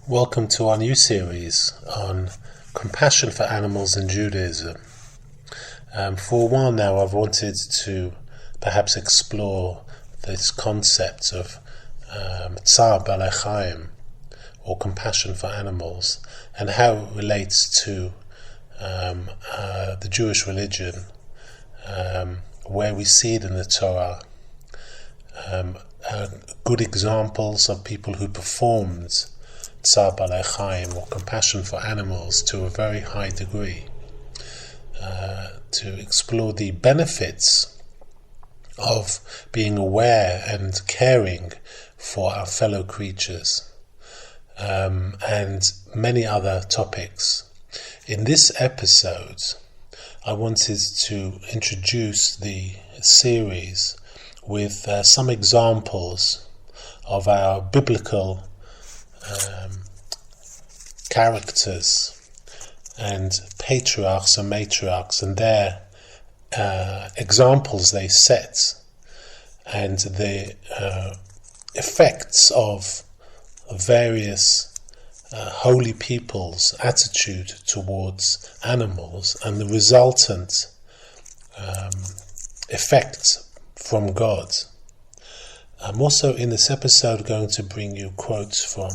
Welcome to our new series on compassion for animals in Judaism. For a while now I've wanted to perhaps explore this concept of Tsar Balei Chaim, or compassion for animals, and how it relates to the Jewish religion, where we see it in the Torah. Good examples of people who performed Tsar Balei Chaim, or compassion for animals, to a very high degree, to explore the benefits of being aware and caring for our fellow creatures, and many other topics. In this episode, I wanted to introduce the series with some examples of our biblical characters and patriarchs and matriarchs, and their examples they set, and the effects of various holy people's attitude towards animals, and the resultant effect from God. I'm also in this episode going to bring you quotes from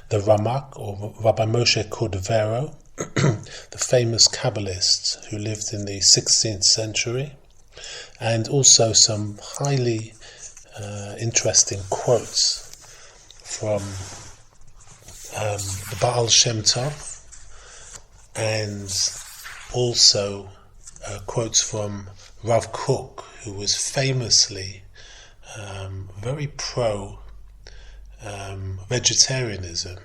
the Ramak, or Rabbi Moshe Cordovero, the famous Kabbalist who lived in the 16th century, and also some highly interesting quotes from the Baal Shem Tov, and also quotes from Rav Kook, who was famously very pro vegetarianism.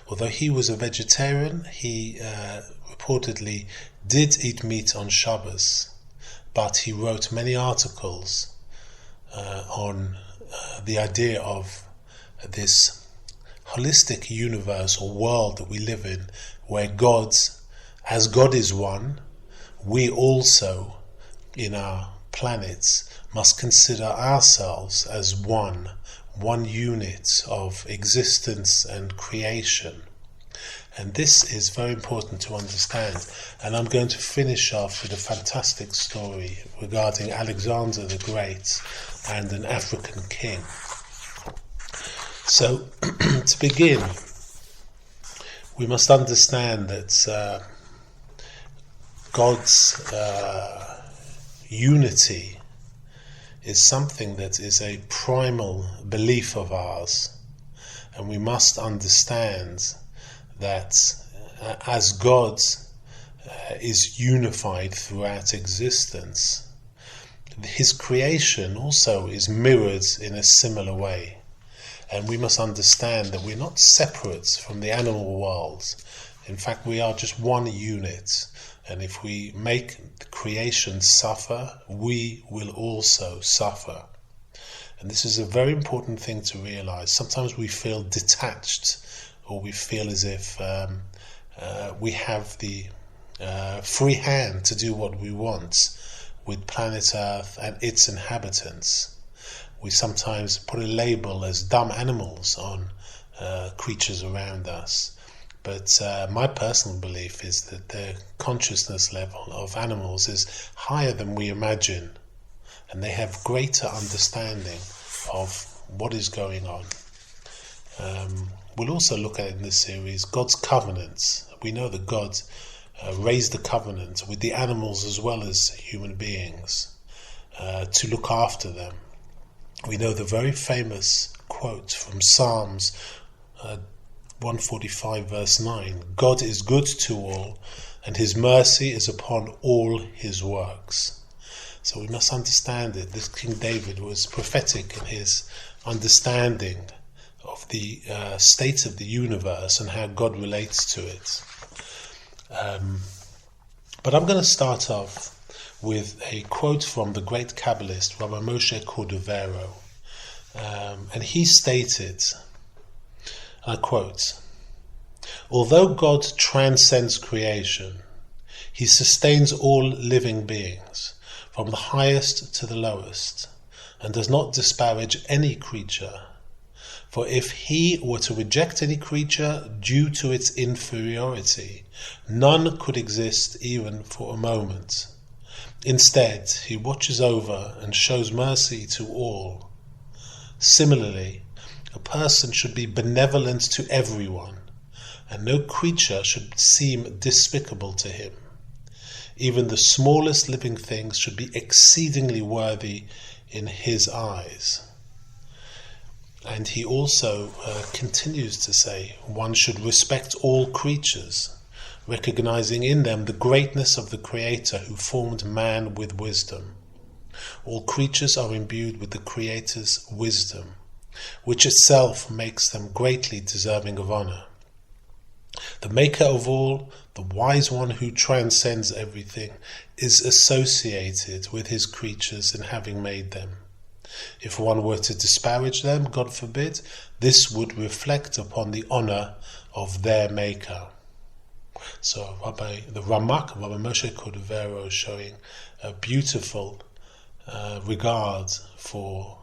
Although he was a vegetarian, he reportedly did eat meat on Shabbos, but he wrote many articles on the idea of this holistic universe or world that we live in, where as God is one, we also in our planets must consider ourselves as one unit of existence and creation. And this is very important to understand. And I'm going to finish off with a fantastic story regarding Alexander the Great and an African king. So, to begin, we must understand that God's unity is something that is a primal belief of ours, and we must understand that as God is unified throughout existence, his creation also is mirrored in a similar way. And we must understand that we're not separate from the animal world. In fact, we are just one unit. And if we make the creation suffer, we will also suffer. And this is a very important thing to realize. Sometimes we feel detached, or we feel as if we have the free hand to do what we want with planet Earth and its inhabitants. We sometimes put a label as dumb animals on creatures around us. But my personal belief is that the consciousness level of animals is higher than we imagine, and they have greater understanding of what is going on. We'll also look at in this series God's covenants. We know that God raised the covenant with the animals as well as human beings to look after them. We know the very famous quote from Psalms 145 verse 9, God is good to all, and his mercy is upon all his works. So we must understand it. This King David was prophetic in his understanding of the state of the universe and how God relates to it. But I'm going to start off with a quote from the great Kabbalist Rabbi Moshe Cordovero, and he stated, I quote, "Although God transcends creation, he sustains all living beings, from the highest to the lowest, and does not disparage any creature. For if he were to reject any creature due to its inferiority, none could exist even for a moment. Instead, he watches over and shows mercy to all. Similarly, a person should be benevolent to everyone, and no creature should seem despicable to him. Even the smallest living things should be exceedingly worthy in his eyes. And he also continues to say, one should respect all creatures, recognizing in them the greatness of the Creator who formed man with wisdom. All creatures are imbued with the Creator's wisdom, which itself makes them greatly deserving of honor. The Maker of all, the wise one who transcends everything, is associated with his creatures in having made them. If one were to disparage them, God forbid, this would reflect upon the honor of their Maker. So the Ramak, Rabbi Moshe Cordovero, is showing a beautiful regard for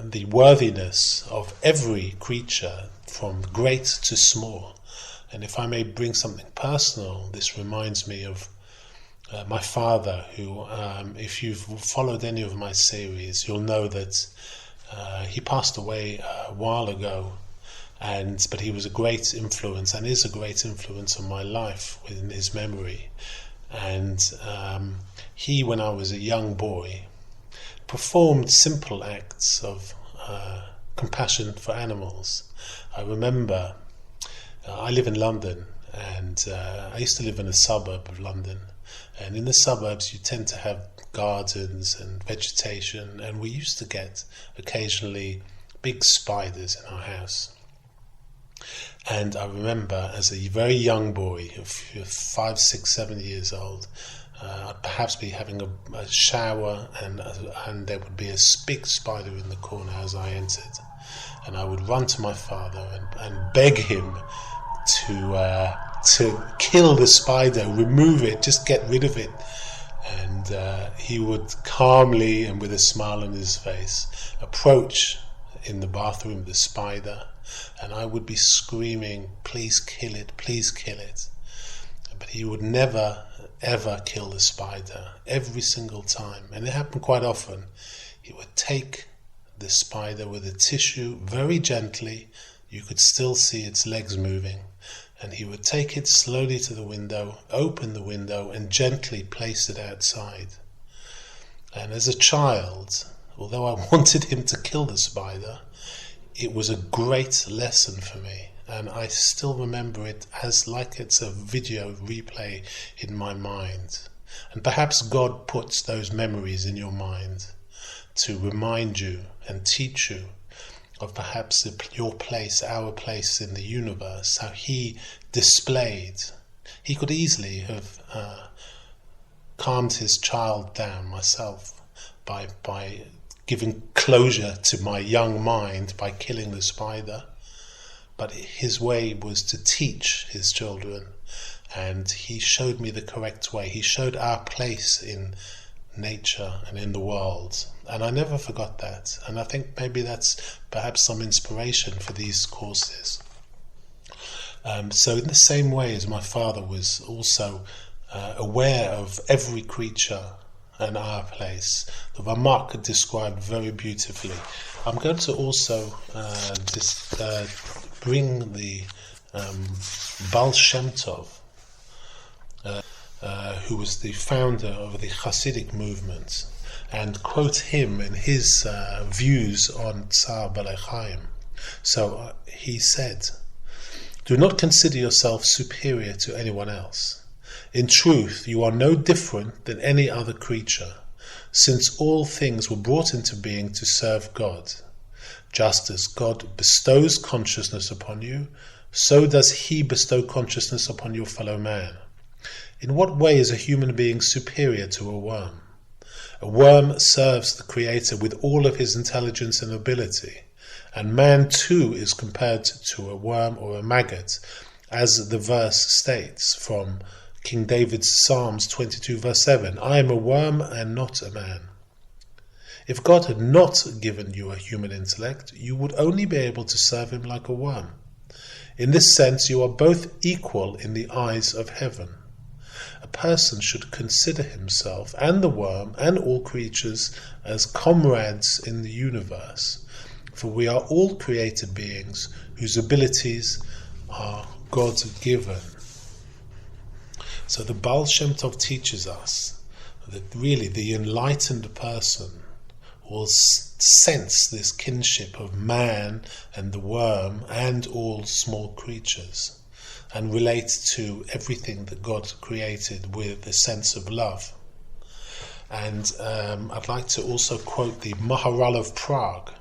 the worthiness of every creature, from great to small. And if I may bring something personal, this reminds me of my father, who, if you've followed any of my series, you'll know that he passed away a while ago, but he was a great influence and is a great influence on my life within his memory. And he, when I was a young boy, performed simple acts of compassion for animals. I remember, I live in London, and I used to live in a suburb of London, and in the suburbs you tend to have gardens and vegetation, and we used to get occasionally big spiders in our house. And I remember, as a very young boy, 5, 6, 7 years old, I'd perhaps be having a shower, and there would be a big spider in the corner as I entered, and I would run to my father and beg him to kill the spider, remove it, just get rid of it. And he would calmly and with a smile on his face approach in the bathroom the spider, and I would be screaming, please kill it, please kill it. But he would never ever kill the spider. Every single time, and it happened quite often, he would take the spider with a tissue very gently, you could still see its legs moving, and he would take it slowly to the window, open the window, and gently place it outside. And as a child, although I wanted him to kill the spider, it was a great lesson for me, and I still remember it as like it's a video replay in my mind. And perhaps God puts those memories in your mind to remind you and teach you of perhaps your place, our place in the universe, how he displayed. He could easily have calmed his child down, myself, by giving closure to my young mind by killing the spider. But his way was to teach his children, and he showed me the correct way. He showed our place in nature and in the world, and I never forgot that. And I think maybe that's perhaps some inspiration for these courses. So in the same way as my father was also aware of every creature and our place, the Ramak described very beautifully. I'm going to also bring the Baal Shem Tov, who was the founder of the Hasidic movement, and quote him in his views on Tsar Balei Chaim. So he said, "Do not consider yourself superior to anyone else. In truth, you are no different than any other creature, since all things were brought into being to serve God. Just as God bestows consciousness upon you, so does He bestow consciousness upon your fellow man. In what way is a human being superior to a worm? A worm serves the Creator with all of his intelligence and ability, and man too is compared to a worm or a maggot, as the verse states from King David's Psalms 22 verse 7, I am a worm and not a man. If God had not given you a human intellect, you would only be able to serve him like a worm. In this sense, you are both equal in the eyes of heaven. A person should consider himself and the worm and all creatures as comrades in the universe, for we are all created beings whose abilities are God-given. So the Baal Shem Tov teaches us that really the enlightened person will sense this kinship of man and the worm and all small creatures, and relate to everything that God created with a sense of love. And I'd like to also quote the Maharal of Prague,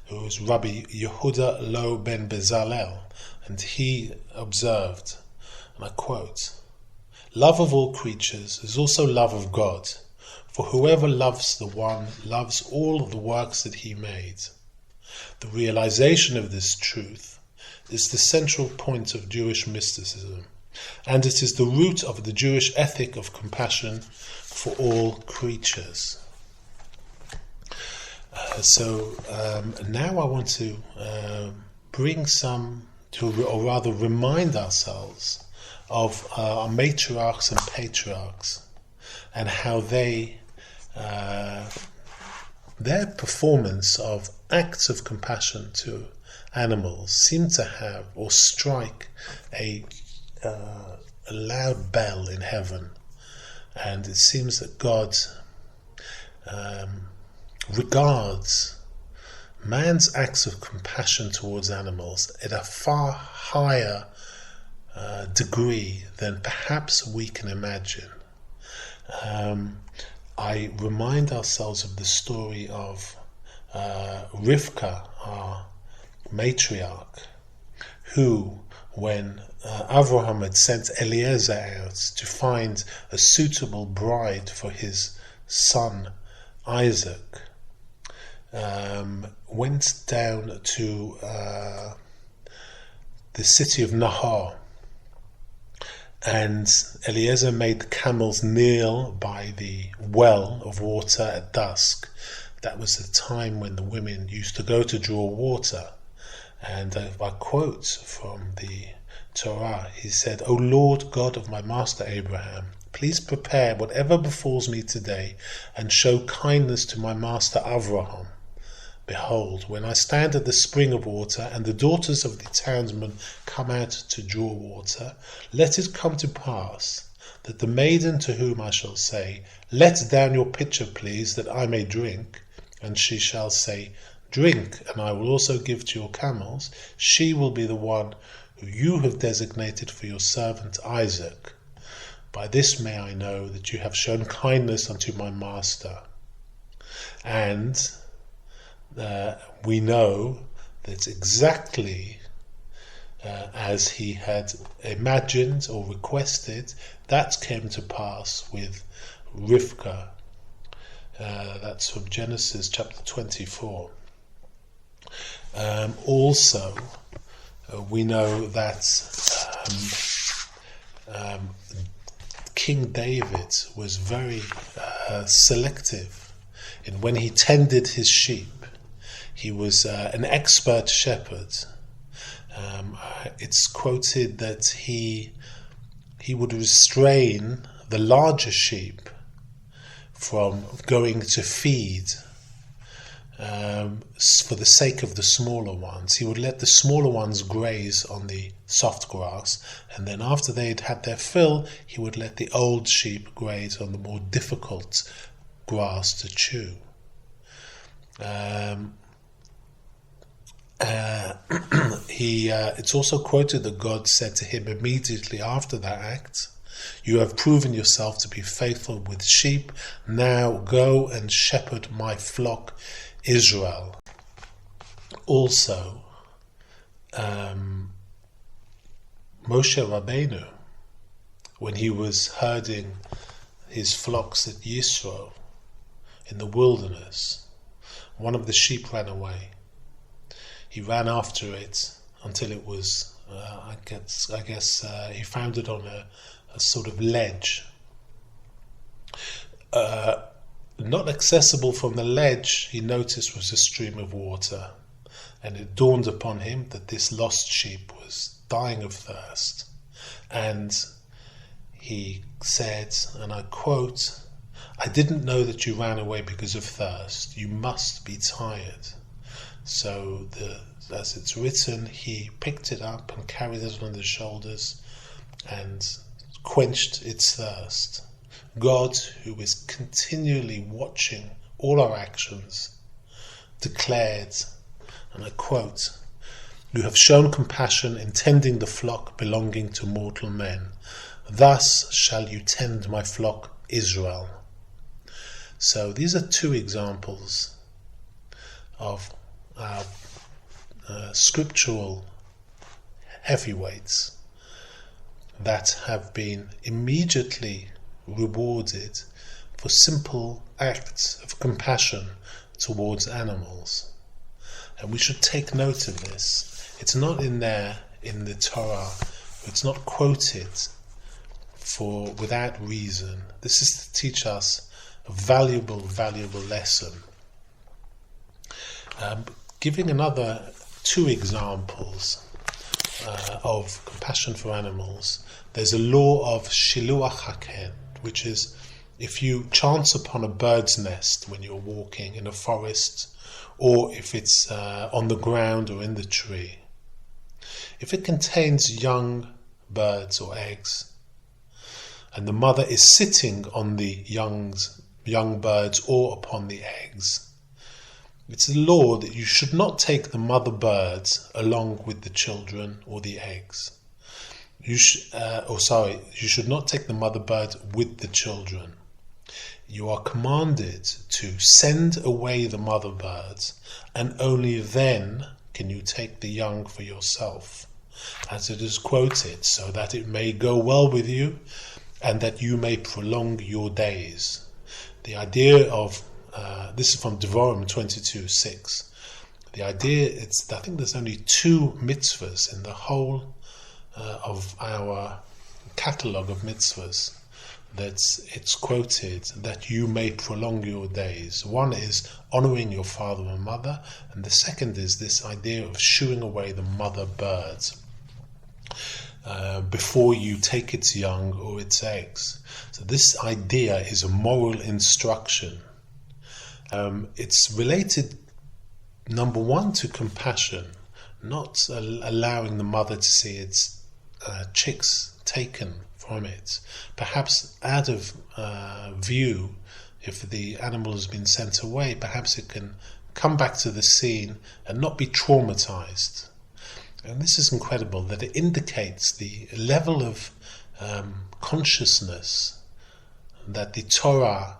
who was Rabbi Yehuda Lo ben Bezalel, and he observed, and I quote, "Love of all creatures is also love of God, for whoever loves the one loves all of the works that he made. The realization of this truth is the central point of Jewish mysticism, and it is the root of the Jewish ethic of compassion for all creatures." Now I want to remind ourselves of our matriarchs and patriarchs, and how their performance of acts of compassion to animals seem to have or strike a loud bell in heaven, and it seems that God regards man's acts of compassion towards animals at a far higher degree than perhaps we can imagine. I remind ourselves of the story of Rivka, our matriarch, who, when Avraham had sent Eliezer out to find a suitable bride for his son Isaac, went down to the city of Nahor, and Eliezer made the camels kneel by the well of water at dusk. That was the time when the women used to go to draw water. And I quote from the Torah, he said, "O Lord God of my master Abraham, please prepare whatever befalls me today, and show kindness to my master Avraham. Behold, when I stand at the spring of water, and the daughters of the townsmen come out to draw water, let it come to pass that the maiden to whom I shall say, 'Let down your pitcher, please, that I may drink,' and she shall say, 'Drink, and I will also give to your camels,' she will be the one who you have designated for your servant Isaac. By this may I know that you have shown kindness unto my master." And we know that exactly as he had imagined or requested, that came to pass with Rivka. That's from Genesis chapter 24. Also, we know that King David was very selective in when he tended his sheep. He was an expert shepherd. It's quoted that he would restrain the larger sheep from going to feed for the sake of the smaller ones. He would let the smaller ones graze on the soft grass, and then after they'd had their fill, he would let the old sheep graze on the more difficult grass to chew. It's also quoted that God said to him immediately after that act, "You have proven yourself to be faithful with sheep. Now go and shepherd my flock Israel." Also, Moshe Rabbeinu, when he was herding his flocks at Yisro in the wilderness, one of the sheep ran away. He ran after it until it was, I guess he found it on a sort of ledge. not accessible from the ledge, he noticed was a stream of water. And it dawned upon him that this lost sheep was dying of thirst. And he said, and I quote, "I didn't know that you ran away because of thirst. You must be tired." So, as it's written, he picked it up and carried it on his shoulders and quenched its thirst. God, who is continually watching all our actions, declared, and I quote, "You have shown compassion in tending the flock belonging to mortal men. Thus shall you tend my flock Israel." So these are two examples of our scriptural heavyweights that have been immediately rewarded for simple acts of compassion towards animals. And we should take note of this. It's not in there in the Torah. It's not quoted without reason. This is to teach us a valuable lesson. Giving another two examples of compassion for animals, there's a law of shiluach haken, which is if you chance upon a bird's nest when you're walking in a forest, or if it's on the ground or in the tree, if it contains young birds or eggs, and the mother is sitting on the young birds or upon the eggs, it's a law that you should not take the mother birds along with the children or the eggs. You should not take the mother bird with the children. You are commanded to send away the mother birds, and only then can you take the young for yourself, as it is quoted, so that it may go well with you, and that you may prolong your days. The idea of this is from Devarim 22:6. The idea I think there's only 2 mitzvahs in the whole of our catalogue of mitzvahs that it's quoted that you may prolong your days. One is honouring your father and mother, and the second is this idea of shooing away the mother birds before you take its young or its eggs. So this idea is a moral instruction. It's related, number one, to compassion, not allowing the mother to see its chicks taken from it, perhaps out of view. If the animal has been sent away, perhaps it can come back to the scene and not be traumatized. And this is incredible, that it indicates the level of consciousness that the Torah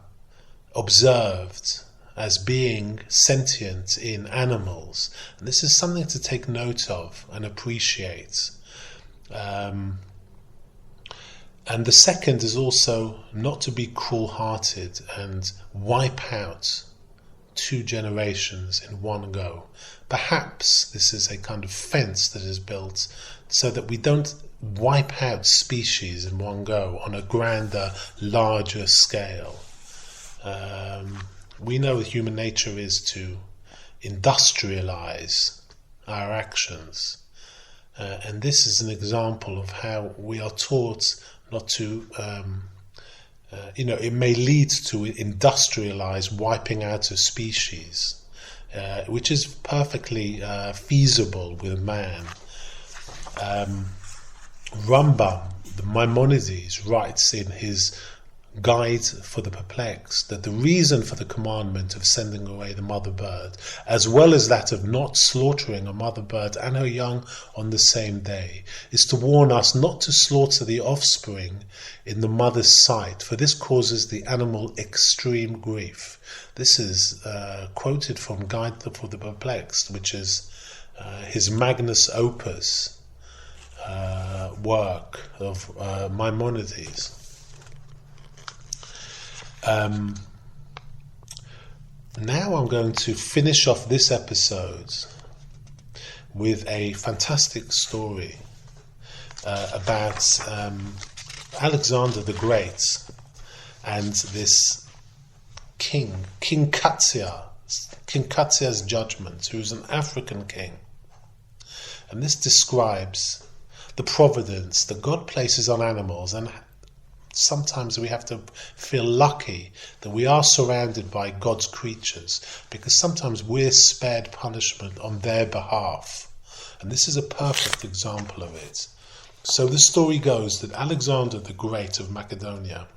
observed as being sentient in animals. And this is something to take note of and appreciate. And the second is also not to be cruel-hearted and wipe out 2 generations in one go. Perhaps this is a kind of fence that is built so that we don't wipe out species in one go on a grander, larger scale. We know that human nature is to industrialize our actions. And this is an example of how we are taught not to, it may lead to industrialize wiping out a species, which is perfectly feasible with man. Rambam, the Maimonides, writes in his Guide for the Perplexed that the reason for the commandment of sending away the mother bird, as well as that of not slaughtering a mother bird and her young on the same day, is to warn us not to slaughter the offspring in the mother's sight, for this causes the animal extreme grief. This is quoted from Guide for the Perplexed, which is his magnus opus work of Maimonides. Now I'm going to finish off this episode with a fantastic story about Alexander the Great and this King Katsia's judgment, who's an African king. And this describes the providence that God places on animals, and sometimes we have to feel lucky that we are surrounded by God's creatures, because sometimes we're spared punishment on their behalf. And this is a perfect example of it. So the story goes that Alexander the Great of Macedonia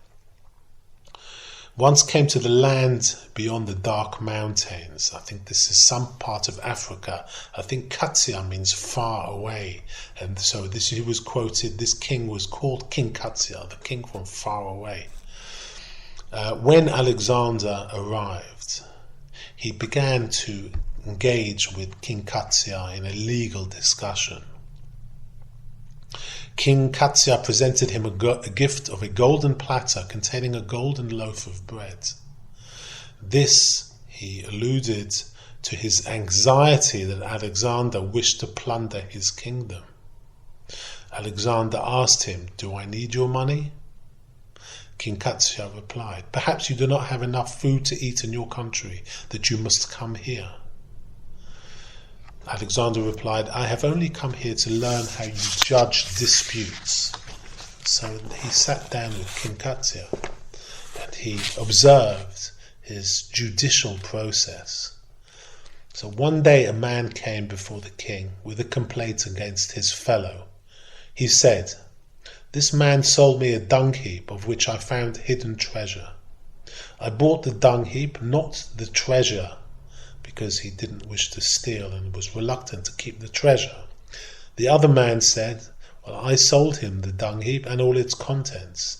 once came to the land beyond the dark mountains. I think this is some part of Africa. I think Katsia means far away. And so he was quoted, this king was called King Katsia, the king from far away. When Alexander arrived, he began to engage with King Katsia in a legal discussion. King Katsia presented him a gift of a golden platter containing a golden loaf of bread. This, he alluded to his anxiety that Alexander wished to plunder his kingdom. Alexander asked him, "Do I need your money?" King Katsia replied, "Perhaps you do not have enough food to eat in your country, that you must come here." Alexander replied, "I have only come here to learn how you judge disputes." So he sat down with King Katsia and he observed his judicial process. So one day a man came before the king with a complaint against his fellow. He said, "This man sold me a dung heap of which I found hidden treasure. I bought the dung heap, not the treasure, because he didn't wish to steal and was reluctant to keep the treasure." The other man said, "Well, I sold him the dung heap and all its contents.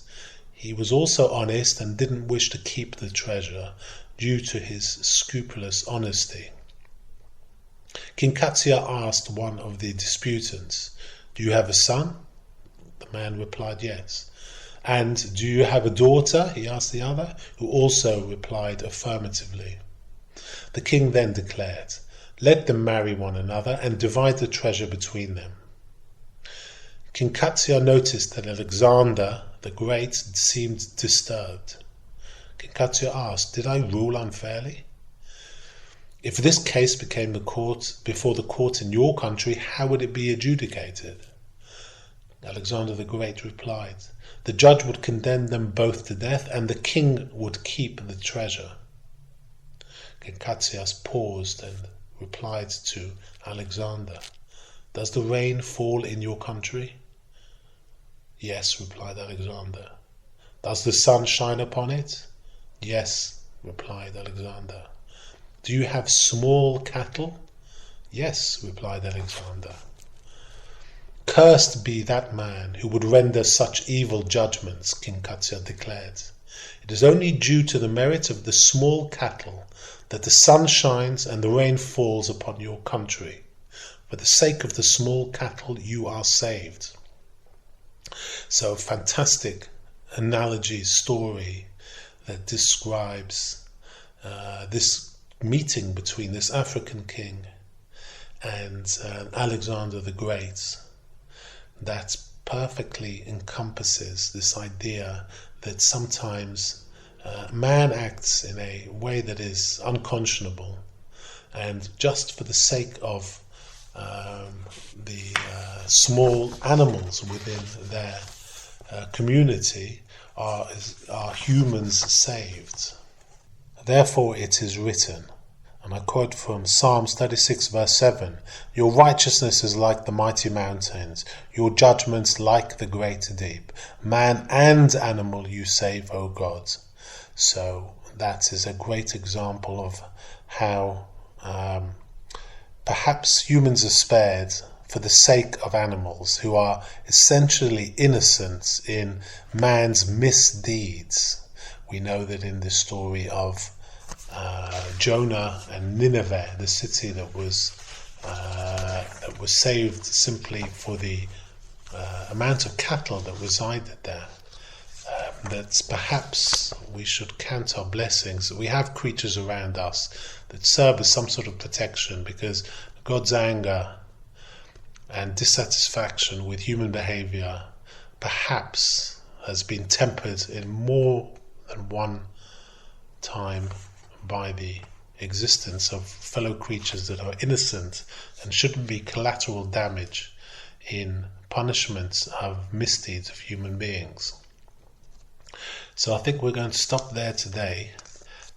He was also honest and didn't wish to keep the treasure due to his scrupulous honesty." King Katsia asked one of the disputants, "Do you have a son?" The man replied, "Yes." "And do you have a daughter?" he asked the other, who also replied affirmatively. The king then declared, "Let them marry one another and divide the treasure between them." King Katsia noticed that Alexander the Great seemed disturbed. King Katsia asked, "Did I rule unfairly? If this case became before the court in your country, how would it be adjudicated?" Alexander the Great replied, "The judge would condemn them both to death, and the king would keep the treasure." King Katsias paused and replied to Alexander, "Does the rain fall in your country?" "Yes," replied Alexander. "Does the sun shine upon it?" "Yes," replied Alexander. "Do you have small cattle?" "Yes," replied Alexander. "Cursed be that man who would render such evil judgments," King Katsia declared. "It is only due to the merit of the small cattle that the sun shines and the rain falls upon your country. For the sake of the small cattle you are saved." So fantastic analogy story that describes this meeting between this African king and Alexander the Great, that perfectly encompasses this idea that sometimes man acts in a way that is unconscionable, and just for the sake of the small animals within their community are humans saved. Therefore it is written, and I quote from Psalms 36 verse 7, "Your righteousness is like the mighty mountains, your judgments like the great deep. Man and animal you save, O God." So that is a great example of how perhaps humans are spared for the sake of animals who are essentially innocent in man's misdeeds. We know that in the story of Jonah and Nineveh, the city that was saved simply for the amount of cattle that resided there, that perhaps we should count our blessings, that we have creatures around us that serve as some sort of protection, because God's anger and dissatisfaction with human behavior perhaps has been tempered in more than one time by the existence of fellow creatures that are innocent and shouldn't be collateral damage in punishments of misdeeds of human beings. So I think we're going to stop there today,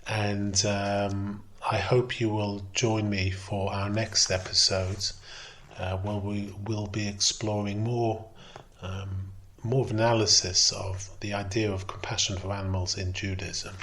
and I hope you will join me for our next episode, where we will be exploring more of analysis of the idea of compassion for animals in Judaism.